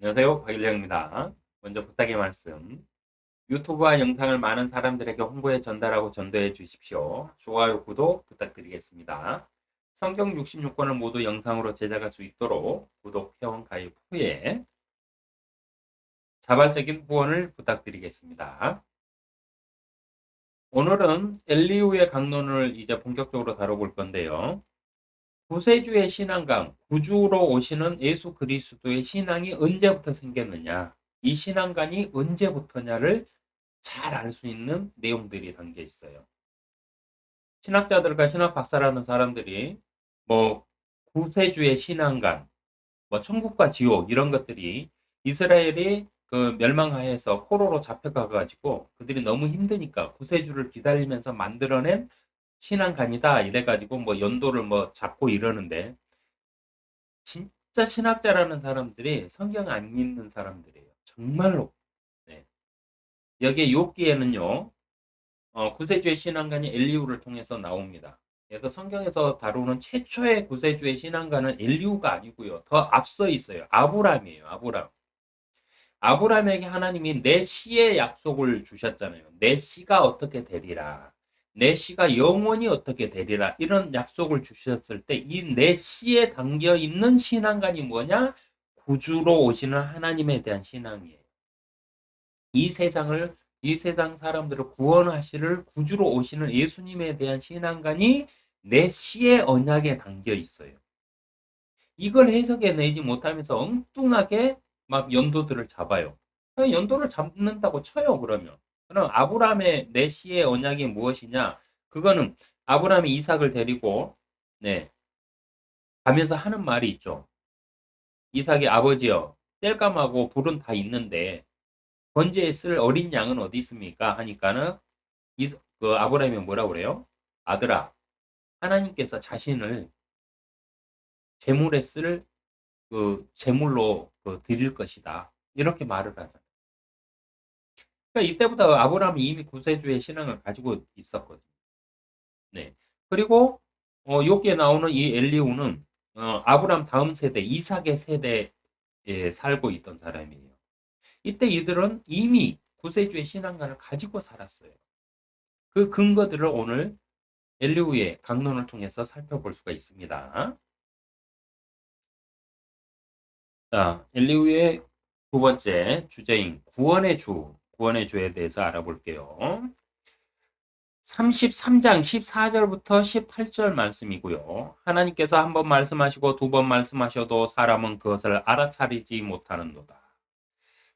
안녕하세요. 박일영입니다. 먼저 부탁의 말씀. 유튜브와 영상을 많은 사람들에게 홍보해 전달하고 전도해 주십시오. 좋아요, 구독 부탁드리겠습니다. 성경 66권을 모두 영상으로 제작할 수 있도록 구독, 회원 가입 후에 자발적인 후원을 부탁드리겠습니다. 오늘은 엘리후의 강론을 이제 본격적으로 다뤄볼 건데요. 구세주의 신앙강, 구주로 오시는 예수 그리스도의 신앙이 언제부터 생겼느냐, 이 신앙관이 언제부터냐를 잘 알 수 있는 내용들이 담겨 있어요. 신학자들과 신학 박사라는 사람들이 뭐 구세주의 신앙관, 뭐 천국과 지옥 이런 것들이 이스라엘이 그 멸망하에서 포로로 잡혀가가지고 그들이 너무 힘드니까 구세주를 기다리면서 만들어낸 신앙관이다 이래가지고 뭐 연도를 뭐 잡고 이러는데, 진짜 신학자라는 사람들이 성경 안 읽는 사람들이에요. 정말로. 네. 여기에 욥기에는요, 구세주의 신앙관이 엘리후를 통해서 나옵니다. 그래서 성경에서 다루는 최초의 구세주의 신앙관은 엘리후가 아니고요. 더 앞서 있어요. 아브람이에요. 아브람. 아브람에게 하나님이 내 씨의 약속을 주셨잖아요. 내 씨가 어떻게 되리라. 내 씨가 영원히 어떻게 되리라. 이런 약속을 주셨을 때 이 내 씨에 담겨 있는 신앙관이 뭐냐? 구주로 오시는 하나님에 대한 신앙이에요. 이 세상을, 이 세상 사람들을 구원하시를 구주로 오시는 예수님에 대한 신앙관이 내 씨의 언약에 담겨 있어요. 이걸 해석해내지 못하면서 엉뚱하게 막 연도들을 잡아요. 연도를 잡는다고 쳐요, 그러면. 그럼 아브라함의 내 씨의 언약이 무엇이냐? 그거는 아브라함이 이삭을 데리고, 네, 가면서 하는 말이 있죠. 이삭의 아버지여, 땔감하고 불은 다 있는데, 번제에 쓸 어린 양은 어디 있습니까? 하니까는, 그 아브라함이 뭐라 그래요? 아들아, 하나님께서 자신을 제물에 쓸 그 제물로 그 드릴 것이다. 이렇게 말을 하잖아요. 그러니까 이때부터 아브라함이 이미 구세주의 신앙을 가지고 있었거든요. 네. 그리고 여기에 나오는 이 엘리후는 아브라함 다음 세대 이삭의 세대에 살고 있던 사람이에요. 이때 이들은 이미 구세주의 신앙관을 가지고 살았어요. 그 근거들을 오늘 엘리후의 강론을 통해서 살펴볼 수가 있습니다. 자, 엘리후의 두 번째 주제인 구원의 주, 구원의 주에 대해서 알아볼게요. 33장 14절부터 18절 말씀이고요. 하나님께서 한 번 말씀하시고 두 번 말씀하셔도 사람은 그것을 알아차리지 못하는도다.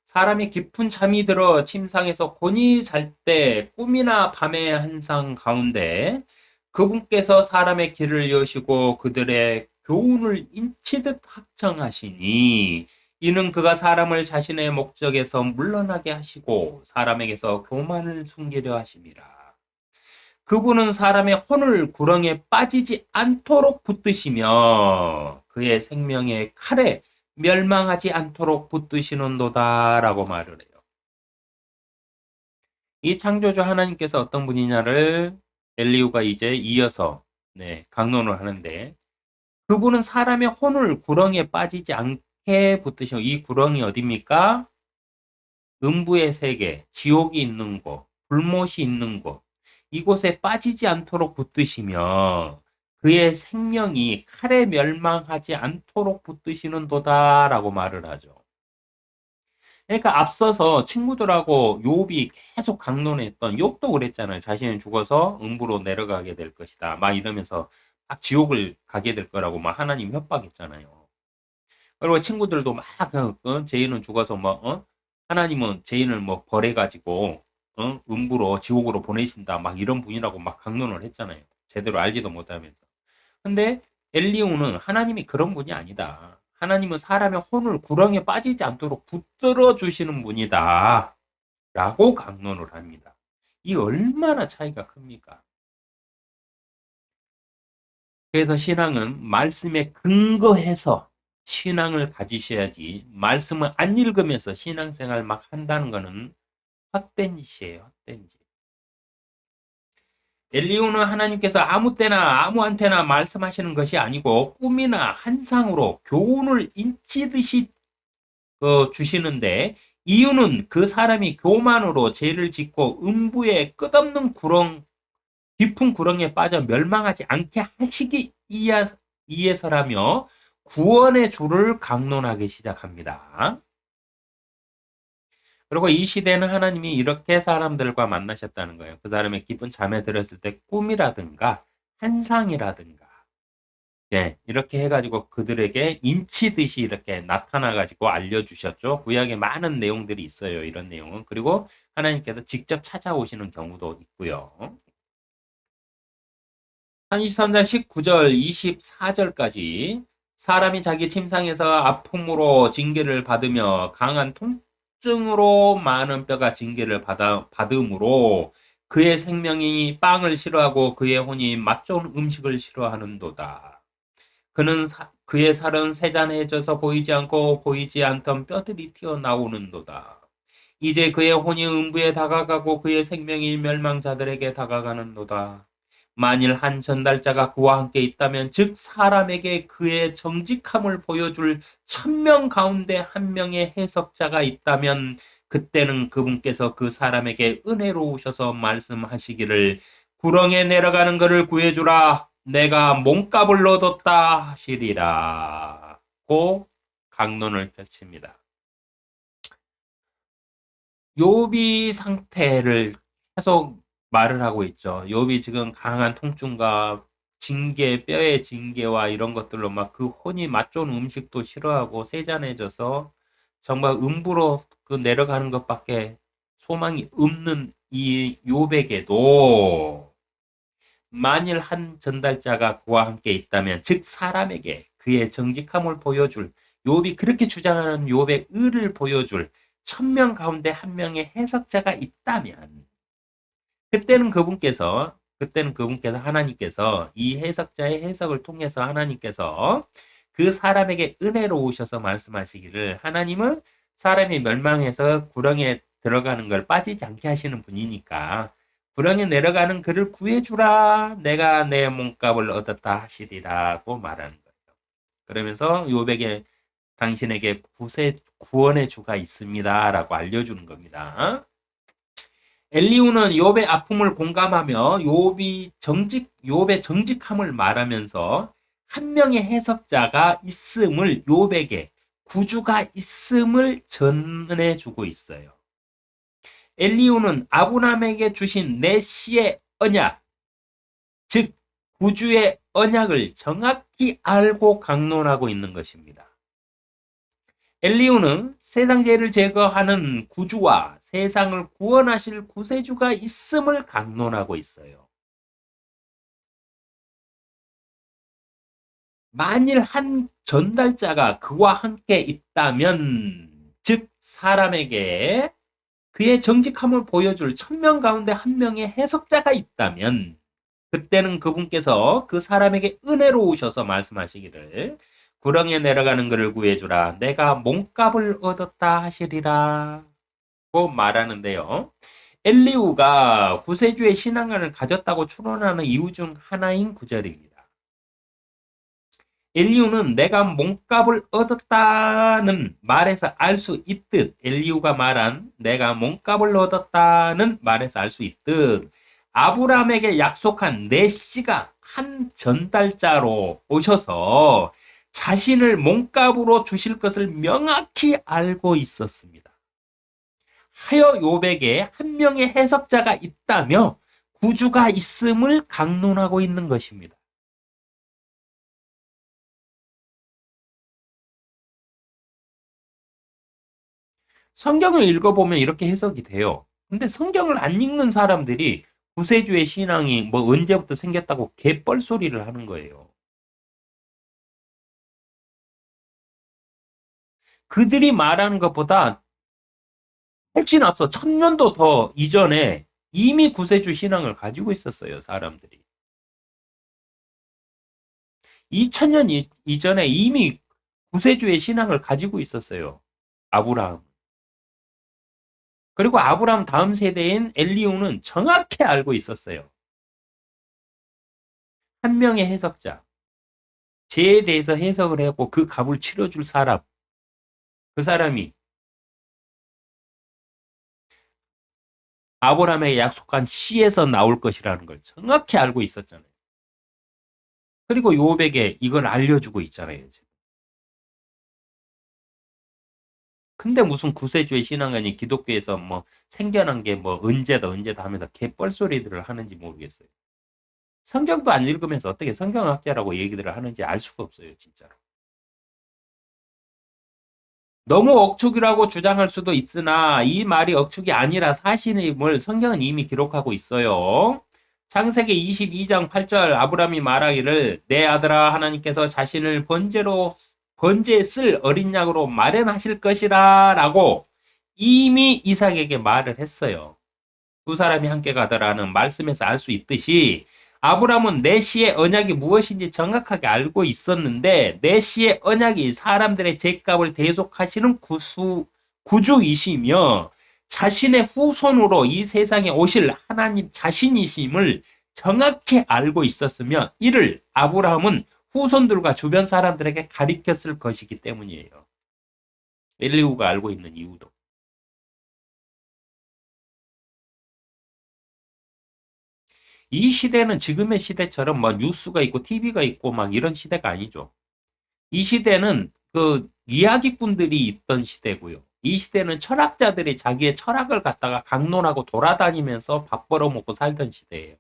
사람이 깊은 잠이 들어 침상에서 곤히 잘 때 꿈이나 밤의 한상 가운데 그분께서 사람의 길을 여시고 그들의 교훈을 인치듯 학청하시니 이는 그가 사람을 자신의 목적에서 물러나게 하시고 사람에게서 교만을 숨기려 하심이라. 그분은 사람의 혼을 구렁에 빠지지 않도록 붙드시며 그의 생명의 칼에 멸망하지 않도록 붙드시는도다라고 말을 해요. 이 창조주 하나님께서 어떤 분이냐를 엘리후가 이제 이어서 강론을 하는데, 그분은 사람의 혼을 구렁에 빠지지 않게 붙드시고, 이 구렁이 어디입니까? 음부의 세계, 지옥이 있는 곳, 불못이 있는 곳, 이곳에 빠지지 않도록 붙드시며 그의 생명이 칼에 멸망하지 않도록 붙드시는도다라고 말을 하죠. 그러니까 앞서서 친구들하고 욥이 계속 강론했던 욥도 그랬잖아요. 자신이 죽어서 음부로 내려가게 될 것이다. 막 이러면서 막 지옥을 가게 될 거라고 막 하나님 협박했잖아요. 그리고 친구들도 막 죄인은 죽어서 뭐 하나님은 죄인을 뭐 벌해가지고 음부로 지옥으로 보내신다. 막 이런 분이라고 막 강론을 했잖아요. 제대로 알지도 못하면서. 근데 엘리후는 하나님이 그런 분이 아니다. 하나님은 사람의 혼을 구렁에 빠지지 않도록 붙들어 주시는 분이다. 라고 강론을 합니다. 이 얼마나 차이가 큽니까? 그래서 신앙은 말씀에 근거해서 신앙을 가지셔야지, 말씀을 안 읽으면서 신앙생활 막 한다는 거는 헛된 짓이에요. 헛된 짓. 엘리후는 하나님께서 아무 때나 아무한테나 말씀하시는 것이 아니고 꿈이나 환상으로 교훈을 인치듯이 주시는데 이유는 그 사람이 교만으로 죄를 짓고 음부의 끝없는 깊은 구렁에 빠져 멸망하지 않게 하시기 위해서라며 구원의 주를 강론하기 시작합니다. 그리고 이 시대는 하나님이 이렇게 사람들과 만나셨다는 거예요. 그 사람의 깊은 잠에 들었을 때 꿈이라든가 환상이라든가 예, 이렇게 해가지고 그들에게 인치듯이 이렇게 나타나가지고 알려주셨죠. 구약에 많은 내용들이 있어요. 이런 내용은. 그리고 하나님께서 직접 찾아오시는 경우도 있고요. 33장 19절, 24절까지 사람이 자기 침상에서 아픔으로 징계를 받으며 강한 통증으로 많은 뼈가 징계를 받음으로 그의 생명이 빵을 싫어하고 그의 혼이 맛 좋은 음식을 싫어하는도다. 그의 살은 세잔해져서 보이지 않고 보이지 않던 뼈들이 튀어나오는도다. 이제 그의 혼이 음부에 다가가고 그의 생명이 멸망자들에게 다가가는도다. 만일 한 전달자가 그와 함께 있다면 즉 사람에게 그의 정직함을 보여줄 1000명 가운데 한 명의 해석자가 있다면 그때는 그분께서 그 사람에게 은혜로우셔서 말씀하시기를 구렁에 내려가는 것을 구해주라. 내가 몸값을 얻었다 하시리라. 고 강론을 펼칩니다. 욥이 상태를 계속 말을 하고 있죠. 욥이 지금 강한 통증과 징계, 뼈의 징계와 이런 것들로 막 그 혼이 맛 좋은 음식도 싫어하고 세잔해져서 정말 음부로 그 내려가는 것밖에 소망이 없는 이 욥에게도 만일 한 전달자가 그와 함께 있다면 즉 사람에게 그의 정직함을 보여줄 욥이 그렇게 주장하는 욥의 의를 보여줄 1000명 가운데 한 명의 해석자가 있다면 그때는 그분께서 하나님께서 이 해석자의 해석을 통해서 하나님께서 그 사람에게 은혜로우셔서 말씀하시기를 하나님은 사람이 멸망해서 구렁에 들어가는 걸 빠지지 않게 하시는 분이니까 구렁에 내려가는 그를 구해주라 내가 내 몸값을 얻었다 하시리라고 말하는 거예요. 그러면서 요백에 당신에게 구원의 주가 있습니다라고 알려주는 겁니다. 엘리후는 욥의 아픔을 공감하며 욥의 정직함을 말하면서 한 명의 해석자가 있음을 욥에게 구주가 있음을 전해주고 있어요. 엘리후는 아브라함에게 주신 메시의 언약, 즉 구주의 언약을 정확히 알고 강론하고 있는 것입니다. 엘리후는 세상 죄를 제거하는 구주와 세상을 구원하실 구세주가 있음을 강론하고 있어요. 만일 한 전달자가 그와 함께 있다면 즉 사람에게 그의 정직함을 보여줄 1000명 가운데 한 명의 해석자가 있다면 그때는 그분께서 그 사람에게 은혜로우셔서 말씀하시기를 구렁에 내려가는 것을 구해주라 내가 몸값을 얻었다 하시리라 고 말하는데요. 엘리후가 구세주의 신앙을 가졌다고 추론하는 이유 중 하나인 구절입니다. 엘리후는 내가 몸값을 얻었다는 말에서 알 수 있듯 엘리후가 말한 내가 몸값을 얻었다는 말에서 알 수 있듯 아브라함에게 약속한 메시가 한 전달자로 오셔서 자신을 몸값으로 주실 것을 명확히 알고 있었습니다. 하여 욥에게 한 명의 해석자가 있다며 구주가 있음을 강론하고 있는 것입니다. 성경을 읽어보면 이렇게 해석이 돼요. 근데 성경을 안 읽는 사람들이 구세주의 신앙이 뭐 언제부터 생겼다고 개뻘소리를 하는 거예요. 그들이 말하는 것보다 훨씬 앞서 1000년도 더 이전에 이미 구세주 신앙을 가지고 있었어요, 사람들이. 2000년 이전에 이미 구세주의 신앙을 가지고 있었어요. 아브라함. 그리고 아브라함 다음 세대인 엘리후는 정확히 알고 있었어요. 한 명의 해석자, 죄에 대해서 해석을 하고 그 값을 치러줄 사람, 그 사람이 아브라함에게 약속한 씨에서 나올 것이라는 걸 정확히 알고 있었잖아요. 그리고 요백에 이걸 알려주고 있잖아요. 지금. 근데 무슨 구세주의 신앙관이 기독교에서 뭐 생겨난 게 뭐 언제다 하면서 개뻘소리들을 하는지 모르겠어요. 성경도 안 읽으면서 어떻게 성경학자라고 얘기들을 하는지 알 수가 없어요, 진짜로. 너무 억축이라고 주장할 수도 있으나 이 말이 억축이 아니라 사실임을 성경은 이미 기록하고 있어요. 창세기 22장 8절 아브라함이 말하기를 내 아들아 하나님께서 자신을 번제에 쓸 어린 양으로 마련하실 것이라 라고 이미 이삭에게 말을 했어요. 두 사람이 함께 가더라는 말씀에서 알 수 있듯이 아브라함은 내시의 언약이 무엇인지 정확하게 알고 있었는데 내시의 언약이 사람들의 죄값을 대속하시는 구주이시며 자신의 후손으로 이 세상에 오실 하나님 자신이심을 정확히 알고 있었으며 이를 아브라함은 후손들과 주변 사람들에게 가르쳤을 것이기 때문이에요. 엘리후가 알고 있는 이유도. 이 시대는 지금의 시대처럼 뭐 뉴스가 있고 TV가 있고 막 이런 시대가 아니죠. 이 시대는 그 이야기꾼들이 있던 시대고요. 이 시대는 철학자들이 자기의 철학을 갖다가 강론하고 돌아다니면서 밥 벌어먹고 살던 시대예요.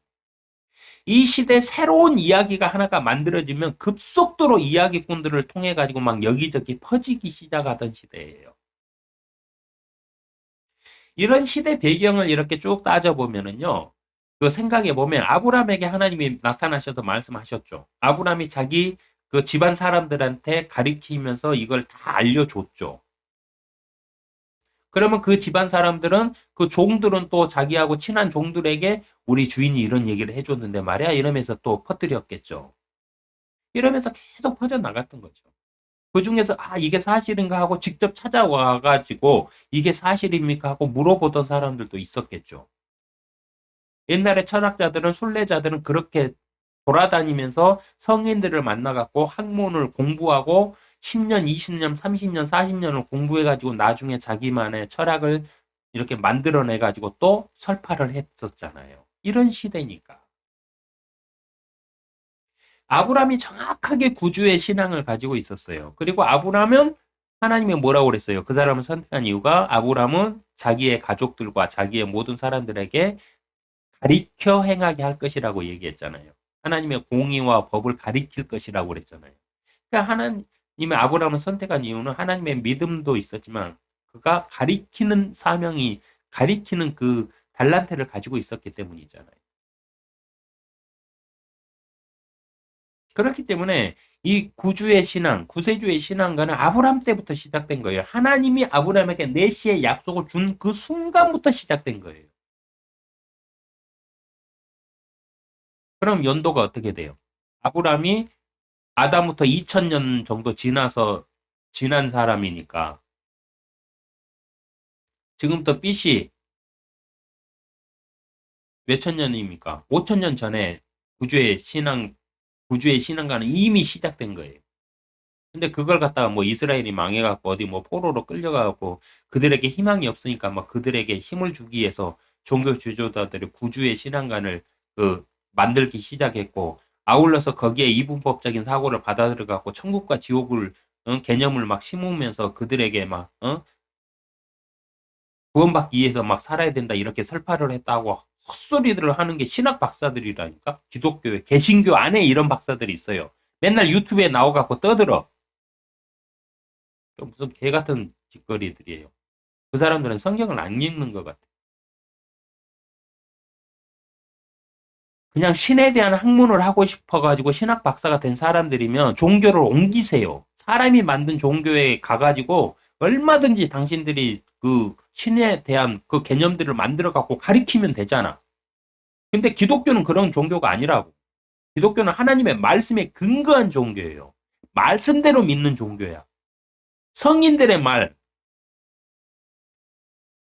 이 시대 새로운 이야기가 하나가 만들어지면 급속도로 이야기꾼들을 통해 가지고 막 여기저기 퍼지기 시작하던 시대예요. 이런 시대 배경을 이렇게 쭉 따져보면은요. 그 생각해 보면 아브라함에게 하나님이 나타나셔서 말씀하셨죠. 아브라함이 자기 그 집안 사람들한테 가리키면서 이걸 다 알려줬죠. 그러면 그 집안 사람들은 그 종들은 또 자기하고 친한 종들에게 우리 주인이 이런 얘기를 해줬는데 말이야 이러면서 또 퍼뜨렸겠죠. 이러면서 계속 퍼져나갔던 거죠. 그 중에서 아 이게 사실인가 하고 직접 찾아와 가지고 이게 사실입니까 하고 물어보던 사람들도 있었겠죠. 옛날에 철학자들은 순례자들은 그렇게 돌아다니면서 성인들을 만나갖고 학문을 공부하고 10년, 20년, 30년, 40년을 공부해가지고 나중에 자기만의 철학을 이렇게 만들어내가지고 또 설파를 했었잖아요. 이런 시대니까. 아브라함이 정확하게 구주의 신앙을 가지고 있었어요. 그리고 아브라함은 하나님이 뭐라고 그랬어요? 그 사람을 선택한 이유가 아브라함은 자기의 가족들과 자기의 모든 사람들에게 가리켜 행하게 할 것이라고 얘기했잖아요. 하나님의 공의와 법을 가리킬 것이라고 그랬잖아요. 그러니까 하나님의 아브라함을 선택한 이유는 하나님의 믿음도 있었지만 그가 가리키는 사명이 가리키는 그 달란트를 가지고 있었기 때문이잖아요. 그렇기 때문에 이 구주의 신앙, 구세주의 신앙과는 아브라함 때부터 시작된 거예요. 하나님이 아브라함에게 내시의 약속을 준 그 순간부터 시작된 거예요. 그럼 연도가 어떻게 돼요? 아브라함이 아담부터 2000년 정도 지난 사람이니까 지금부터 BC 몇천 년입니까? 5000년 전에 구주의 신앙과는 이미 시작된 거예요. 근데 그걸 갖다가 뭐 이스라엘이 망해갖고 어디 뭐 포로로 끌려가갖고 그들에게 희망이 없으니까 막 그들에게 힘을 주기 위해서 종교 지도자들이 구주의 신앙관을 만들기 시작했고 아울러서 거기에 이분법적인 사고를 받아들여갖고 천국과 지옥을 개념을 막 심으면서 그들에게 막 구원받기 위해서 막 살아야 된다 이렇게 설파를 했다고 헛소리들을 하는 게 신학 박사들이라니까 기독교에 개신교 안에 이런 박사들이 있어요. 맨날 유튜브에 나와갖고 떠들어. 무슨 개 같은 짓거리들이에요. 그 사람들은 성경을 안 읽는 것 같아. 그냥 신에 대한 학문을 하고 싶어가지고 신학 박사가 된 사람들이면 종교를 옮기세요. 사람이 만든 종교에 가가지고 얼마든지 당신들이 그 신에 대한 그 개념들을 만들어 갖고 가리키면 되잖아. 근데 기독교는 그런 종교가 아니라고. 기독교는 하나님의 말씀에 근거한 종교예요. 말씀대로 믿는 종교야. 성인들의 말,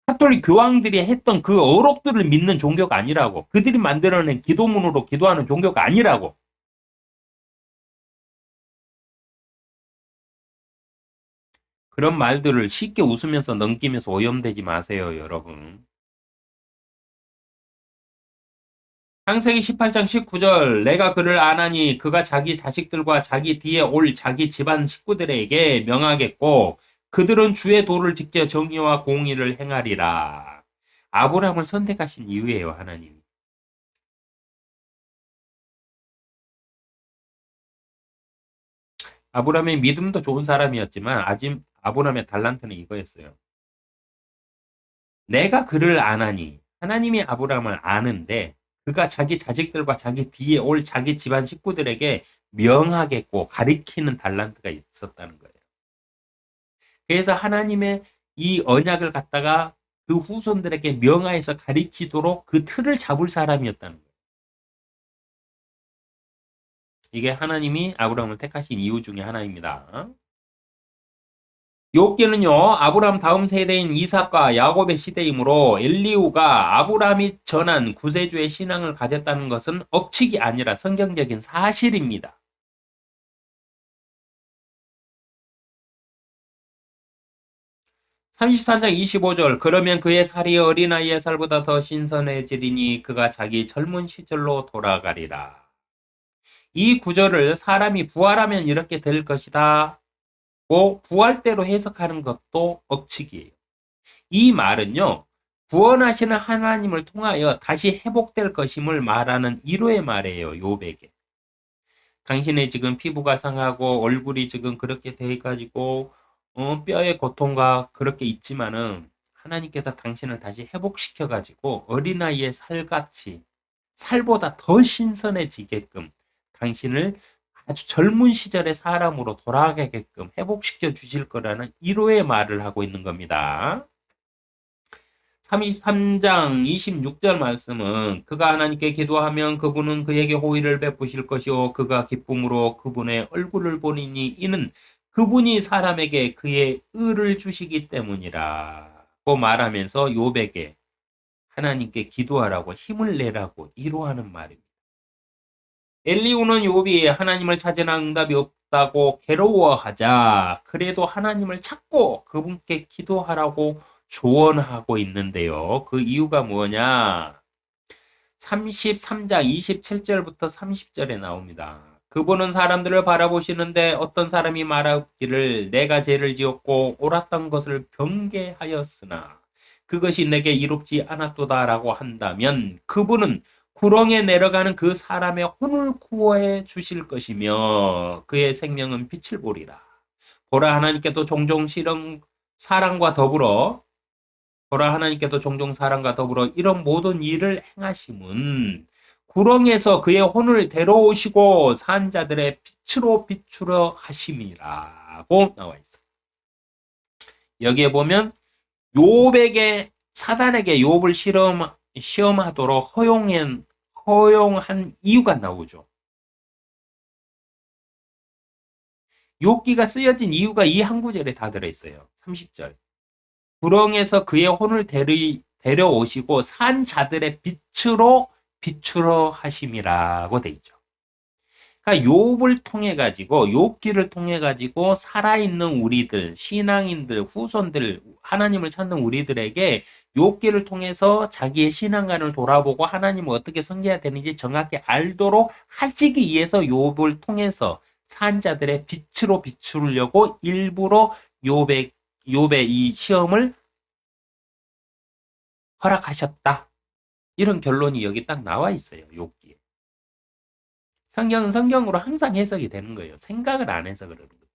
카톨릭 교황들이 했던 그 어록들을 믿는 종교가 아니라고. 그들이 만들어낸 기도문으로 기도하는 종교가 아니라고. 그런 말들을 쉽게 웃으면서 넘기면서 오염되지 마세요, 여러분. 창세기 18장 19절 내가 그를 안하니 그가 자기 자식들과 자기 뒤에 올 자기 집안 식구들에게 명하겠고 그들은 주의 도를 지켜 정의와 공의를 행하리라. 아브라함을 선택하신 이유예요, 하나님. 아브라함의 믿음도 좋은 사람이었지만 아직 아브라함의 달란트는 이거였어요. 내가 그를 안하니 하나님이 아브라함을 아는데 그가 자기 자식들과 자기 뒤에 올 자기 집안 식구들에게 명하겠고 가리키는 달란트가 있었다는 거예요. 그래서 하나님의 이 언약을 갖다가 그 후손들에게 명하여서 가리키도록 그 틀을 잡을 사람이었다는 거예요. 이게 하나님이 아브라함을 택하신 이유 중에 하나입니다. 욥기는요 아브라함 다음 세대인 이삭과 야곱의 시대이므로 엘리후가 아브라함이 전한 구세주의 신앙을 가졌다는 것은 억측이 아니라 성경적인 사실입니다. 33장 25절 그러면 그의 살이 어린아이의 살보다 더 신선해지리니 그가 자기 젊은 시절로 돌아가리라. 이 구절을 사람이 부활하면 이렇게 될 것이다 고 부활대로 해석하는 것도 억측이에요. 이 말은요 구원하시는 하나님을 통하여 다시 회복될 것임을 말하는 위로의 말이에요. 욥에게. 당신의 지금 피부가 상하고 얼굴이 지금 그렇게 돼 가지고 뼈의 고통과 그렇게 있지만은 하나님께서 당신을 다시 회복시켜 가지고 어린아이의 살같이 살보다 더 신선해지게끔 당신을 아주 젊은 시절의 사람으로 돌아가게끔 회복시켜 주실 거라는 위로의 말을 하고 있는 겁니다. 33장 26절 말씀은 그가 하나님께 기도하면 그분은 그에게 호의를 베푸실 것이요 그가 기쁨으로 그분의 얼굴을 보리니 이는 그분이 사람에게 그의 의를 주시기 때문이라고 말하면서 욥에게 하나님께 기도하라고 힘을 내라고 위로하는 말입니다. 엘리후는 욥이 하나님을 찾으나 응답이 없다고 괴로워하자 그래도 하나님을 찾고 그분께 기도하라고 조언하고 있는데요. 그 이유가 뭐냐? 33장 27절부터 30절에 나옵니다. 그분은 사람들을 바라보시는데 어떤 사람이 말하기를 내가 죄를 지었고 옳았던 것을 변개하였으나 그것이 내게 이롭지 않았도다라고 한다면 그분은 구렁에 내려가는 그 사람의 혼을 구원해 주실 것이며 그의 생명은 빛을 보리라. 보라 하나님께도 종종 실험 사랑과 더불어 보라 하나님께도 종종 사랑과 더불어 이런 모든 일을 행하심은 구렁에서 그의 혼을 데려오시고 산 자들의 빛으로 비추려 하심이라고 나와 있어. 여기에 보면 욥에게 사단에게 욥을 시험하도록 허용한 이유가 나오죠. 욥기가 쓰여진 이유가 이 한 구절에 다 들어있어요. 30절. 구렁에서 그의 혼을 데려오시고 산 자들의 빛으로 비추러 하심이라고 돼 있죠. 그러니까 욥을 통해 가지고 욥기를 통해 가지고 살아있는 우리들, 신앙인들, 후손들, 하나님을 찾는 우리들에게 욥기를 통해서 자기의 신앙관을 돌아보고 하나님을 어떻게 섬겨야 되는지 정확히 알도록 하시기 위해서 욥을 통해서 산 자들의 빛으로 비추려고 일부러 욥의 이 시험을 허락하셨다. 이런 결론이 여기 딱 나와 있어요. 욥기에. 성경은 성경으로 항상 해석이 되는 거예요. 생각을 안 해서 그러는 거예요.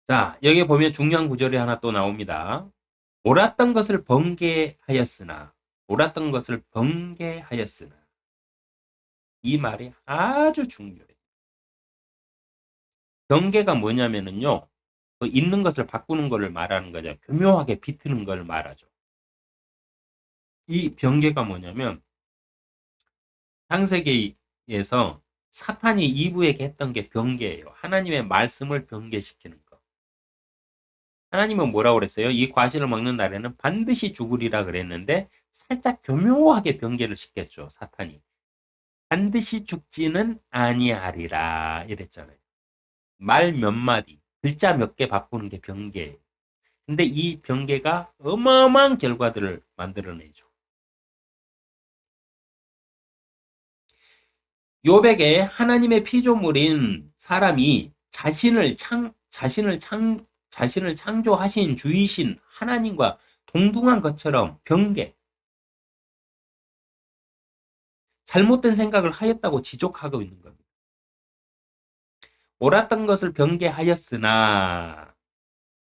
자, 여기 보면 중요한 구절이 하나 또 나옵니다. 옳았던 것을 번개하였으나 옳았던 것을 번개하였으나 이 말이 아주 중요해요. 번개가 뭐냐면은요. 있는 것을 바꾸는 것을 말하는 거죠. 교묘하게 비트는 걸 말하죠. 이 번개가 뭐냐면 창세기에서 사탄이 이브에게 했던 게 번개예요. 하나님의 말씀을 번개시키는 거. 하나님은 뭐라고 그랬어요? 이 과실을 먹는 날에는 반드시 죽으리라 그랬는데 살짝 교묘하게 번개를 시켰죠. 사탄이. 반드시 죽지는 아니하리라 이랬잖아요. 말 몇 마디, 글자 몇 개 바꾸는 게 병개예요. 근데 이 병개가 어마어마한 결과들을 만들어내죠. 욥에게 하나님의 피조물인 사람이 자신을 창조하신 주이신 하나님과 동등한 것처럼 병개, 잘못된 생각을 하였다고 지적하고 있는 겁니다. 옳았던 것을 변개하였으나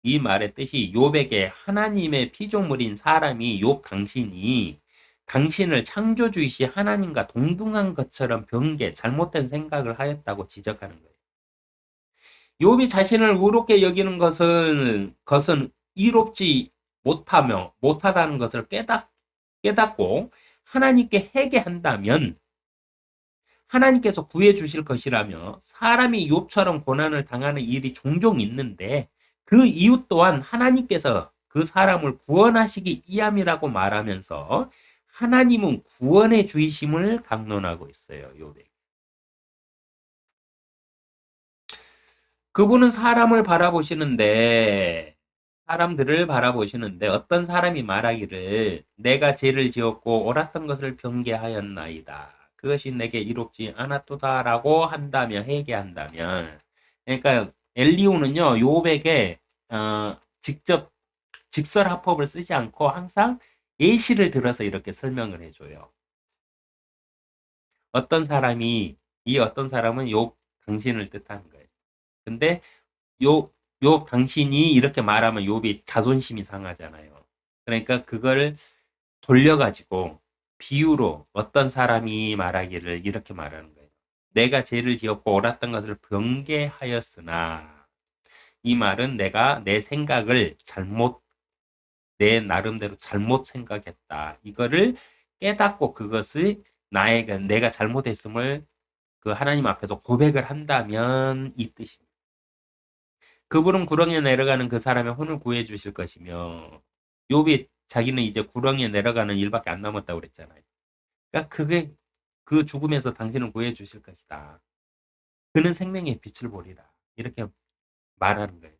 이 말의 뜻이 욥에게 하나님의 피조물인 사람이 욥 당신이 당신을 창조주이시 하나님과 동등한 것처럼 변개, 잘못된 생각을 하였다고 지적하는 거예요. 욥이 자신을 의롭게 여기는 것은 이롭지 못하다는 것을 깨닫고 하나님께 회개한다면 하나님께서 구해 주실 것이라며 사람이 욥처럼 고난을 당하는 일이 종종 있는데 그 이유 또한 하나님께서 그 사람을 구원하시기 위함이라고 말하면서 하나님은 구원의 주이심을 강론하고 있어요. 욥에. 그분은 사람들을 바라보시는데 어떤 사람이 말하기를 내가 죄를 지었고 옳았던 것을 변개하였나이다. 그것이 내게 이롭지 않았도다라고 한다면 회개한다면 그러니까 엘리후는요 욥에게 직접 직설화법을 쓰지 않고 항상 예시를 들어서 이렇게 설명을 해줘요. 어떤 사람은 욥 당신을 뜻하는 거예요. 근데 욥 당신이 이렇게 말하면 욥이 자존심이 상하잖아요. 그러니까 그걸 돌려가지고 비유로 어떤 사람이 말하기를 이렇게 말하는 거예요. 내가 죄를 지었고 옳았던 것을 변개하였으나 이 말은 내가 내 나름대로 잘못 생각했다. 이거를 깨닫고 그것을 내가 잘못했음을 그 하나님 앞에서 고백을 한다면 이 뜻입니다. 그분은 구렁이에 내려가는 그 사람의 혼을 구해 주실 것이며 욥이 자기는 이제 구렁이에 내려가는 일밖에 안 남았다고 그랬잖아요. 그러니까 그 죽음에서 당신을 구해 주실 것이다. 그는 생명의 빛을 보리라. 이렇게 말하는 거예요.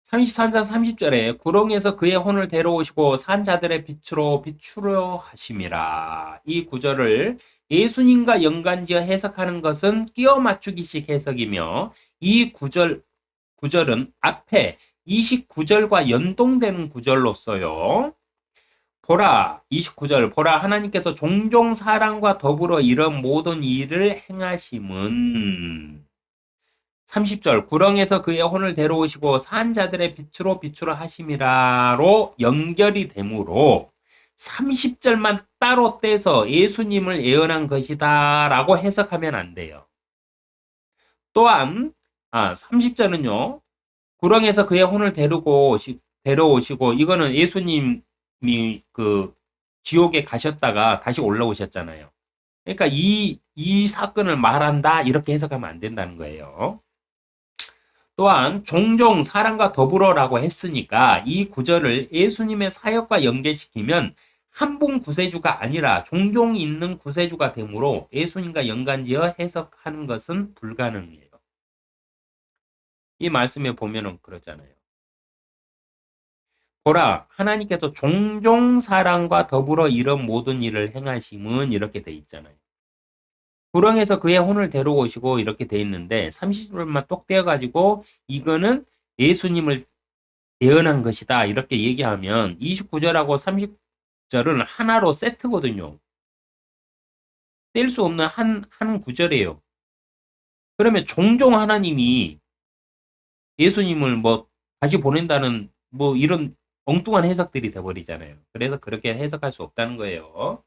33장 30절에 구렁에서 그의 혼을 데려오시고 산 자들의 빛으로 비추려 하심이라. 이 구절을 예수님과 연관지어 해석하는 것은 끼워 맞추기식 해석이며 이 구절은 앞에 29절과 연동되는 구절로써요. 보라, 29절, 보라, 하나님께서 종종 사랑과 더불어 이런 모든 일을 행하심은 30절, 구렁에서 그의 혼을 데려오시고 산 자들의 빛으로 비추라 하심이라로 연결이 되므로 30절만 따로 떼서 예수님을 예언한 것이다 라고 해석하면 안 돼요. 또한 30절은요. 구렁에서 그의 혼을 데려오시고 이거는 예수님이 그 지옥에 가셨다가 다시 올라오셨잖아요. 그러니까 이 사건을 말한다 이렇게 해석하면 안 된다는 거예요. 또한 종종 사람과 더불어라고 했으니까 이 구절을 예수님의 사역과 연계시키면 한 분 구세주가 아니라 종종 있는 구세주가 되므로 예수님과 연관지어 해석하는 것은 불가능해요. 이 말씀에 보면은 그렇잖아요. 보라, 하나님께서 종종 사람과 더불어 이런 모든 일을 행하심은 이렇게 돼 있잖아요. 구렁에서 그의 혼을 데려오시고 이렇게 돼 있는데 30절만 똑 떼어가지고 이거는 예수님을 예언한 것이다 이렇게 얘기하면 29절하고 30절은 하나로 세트거든요. 뗄 수 없는 한 구절이에요. 그러면 종종 하나님이 예수님을 뭐 다시 보낸다는 뭐 이런 엉뚱한 해석들이 돼버리잖아요. 그래서 그렇게 해석할 수 없다는 거예요.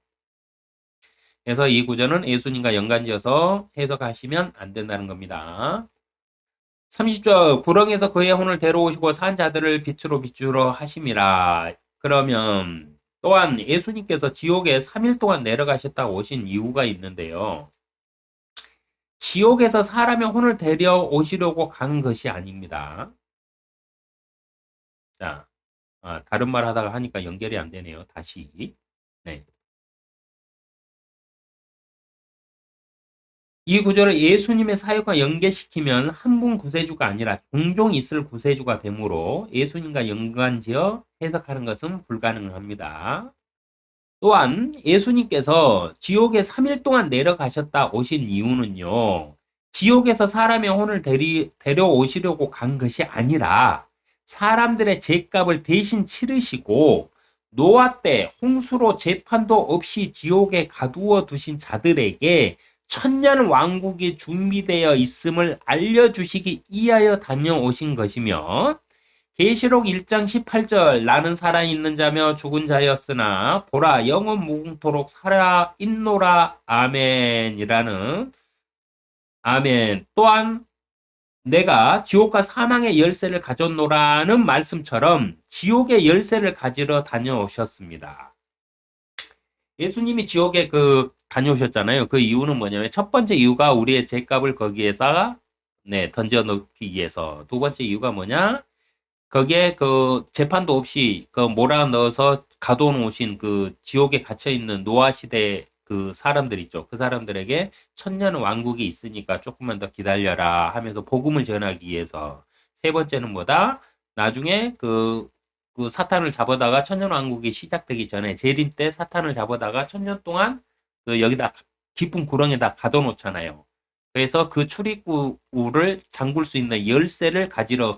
그래서 이 구절은 예수님과 연관지어서 해석하시면 안 된다는 겁니다. 30절 구렁에서 그의 혼을 데려오시고 산 자들을 빛으로 비추러 하심이라. 그러면 또한 예수님께서 지옥에 3일 동안 내려가셨다고 오신 이유가 있는데요. 지옥에서 사람의 혼을 데려오시려고 간 것이 아닙니다. 자, 다른 말 하다가 하니까 연결이 안 되네요. 다시. 네. 이 구절을 예수님의 사역과 연계시키면 한 분 구세주가 아니라 종종 있을 구세주가 되므로 예수님과 연관지어 해석하는 것은 불가능합니다. 또한 예수님께서 지옥에 3일 동안 내려가셨다 오신 이유는요. 지옥에서 사람의 혼을 데려오시려고 간 것이 아니라 사람들의 죄값을 대신 치르시고 노아 때 홍수로 재판도 없이 지옥에 가두어 두신 자들에게 천년 왕국이 준비되어 있음을 알려주시기 위하여 다녀오신 것이며 계시록 1장 18절 나는 살아있는 자며 죽은 자였으나 보라 영원 무궁토록 살아있노라 아멘이라는 아멘 또한 내가 지옥과 사망의 열쇠를 가졌노라는 말씀처럼 지옥의 열쇠를 가지러 다녀오셨습니다. 예수님이 지옥에 다녀오셨잖아요. 그 이유는 뭐냐면 첫 번째 이유가 우리의 죄값을 거기에다가 던져 넣기 위해서. 두 번째 이유가 뭐냐? 거기에 재판도 없이 몰아 넣어서 가둬 놓으신 지옥에 갇혀 있는 노아 시대 사람들 있죠. 그 사람들에게 천년 왕국이 있으니까 조금만 더 기다려라 하면서 복음을 전하기 위해서. 세 번째는 뭐다? 나중에 사탄을 잡아다가 천년 왕국이 시작되기 전에 재림 때 사탄을 잡아다가 천년 동안 여기다 깊은 구렁에다 가둬 놓잖아요. 그래서 그 출입구를 잠글 수 있는 열쇠를 가지러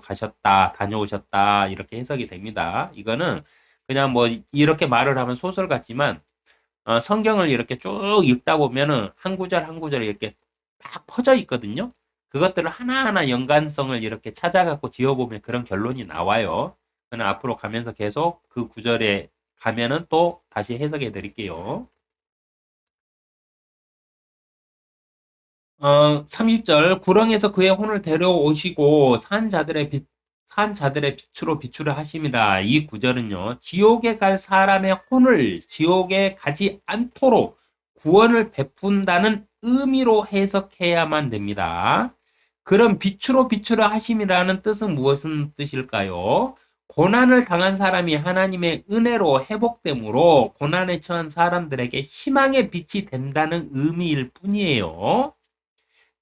다녀오셨다 이렇게 해석이 됩니다. 이거는 그냥 뭐 이렇게 말을 하면 소설 같지만 성경을 이렇게 쭉 읽다 보면은 한 구절 한 구절 이렇게 막 퍼져 있거든요. 그것들을 하나하나 연관성을 이렇게 찾아갖고 지어보면 그런 결론이 나와요. 저는 앞으로 가면서 계속 그 구절에 가면은 또 다시 해석해 드릴게요. 30절 구렁에서 그의 혼을 데려오시고 산 자들의 빛으로 비추려 하십니다. 이 구절은요. 지옥에 갈 사람의 혼을 지옥에 가지 않도록 구원을 베푼다는 의미로 해석해야만 됩니다. 그럼 빛으로 비추려 하심이라는 뜻은 무슨 뜻일까요? 고난을 당한 사람이 하나님의 은혜로 회복되므로 고난에 처한 사람들에게 희망의 빛이 된다는 의미일 뿐이에요.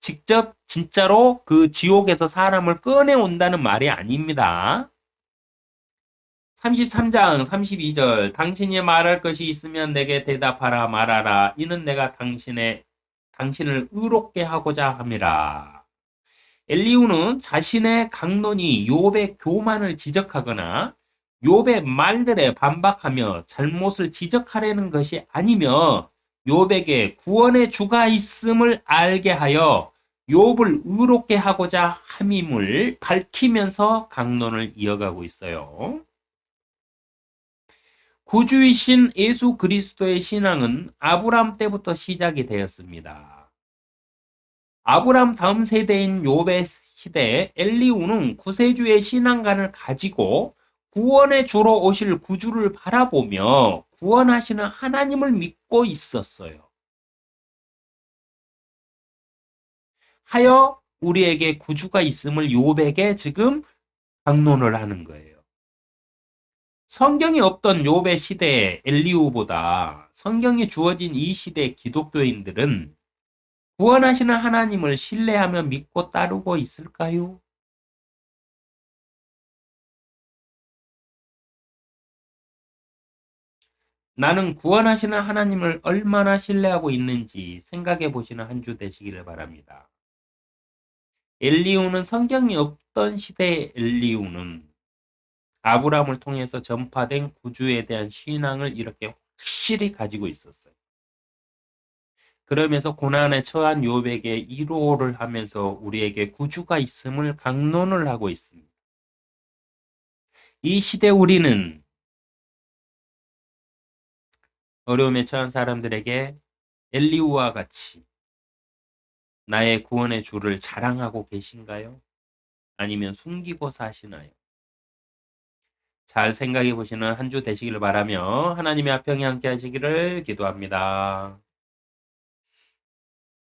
직접 진짜로 그 지옥에서 사람을 꺼내온다는 말이 아닙니다. 33장 32절 당신이 말할 것이 있으면 내게 대답하라 말하라 이는 내가 당신을 의롭게 하고자 함이라. 엘리후는 자신의 강론이 욥의 교만을 지적하거나 욥의 말들에 반박하며 잘못을 지적하려는 것이 아니며 욥에게 구원의 주가 있음을 알게 하여 욥을 의롭게 하고자 함임을 밝히면서 강론을 이어가고 있어요. 구주이신 예수 그리스도의 신앙은 아브라함 때부터 시작이 되었습니다. 아브라함 다음 세대인 욥의 시대 엘리후는 구세주의 신앙관을 가지고 구원의 주로 오실 구주를 바라보며 구원하시는 하나님을 믿고 있었어요. 하여 우리에게 구주가 있음을 욥에게 지금 강론을 하는 거예요. 성경이 없던 욥의 시대의 엘리후보다 성경이 주어진 이 시대의 기독교인들은 구원하시는 하나님을 신뢰하며 믿고 따르고 있을까요? 나는 구원하시는 하나님을 얼마나 신뢰하고 있는지 생각해 보시는 한 주 되시기를 바랍니다. 엘리후는 성경이 없던 시대의 엘리후는 아브라함을 통해서 전파된 구주에 대한 신앙을 이렇게 확실히 가지고 있었어요. 그러면서 고난에 처한 욥에게 위로를 하면서 우리에게 구주가 있음을 강론을 하고 있습니다. 이 시대 우리는 어려움에 처한 사람들에게 엘리후와 같이 나의 구원의 주를 자랑하고 계신가요? 아니면 숨기고 사시나요? 잘 생각해 보시는 한 주 되시기를 바라며 하나님의 평이 함께 하시기를 기도합니다.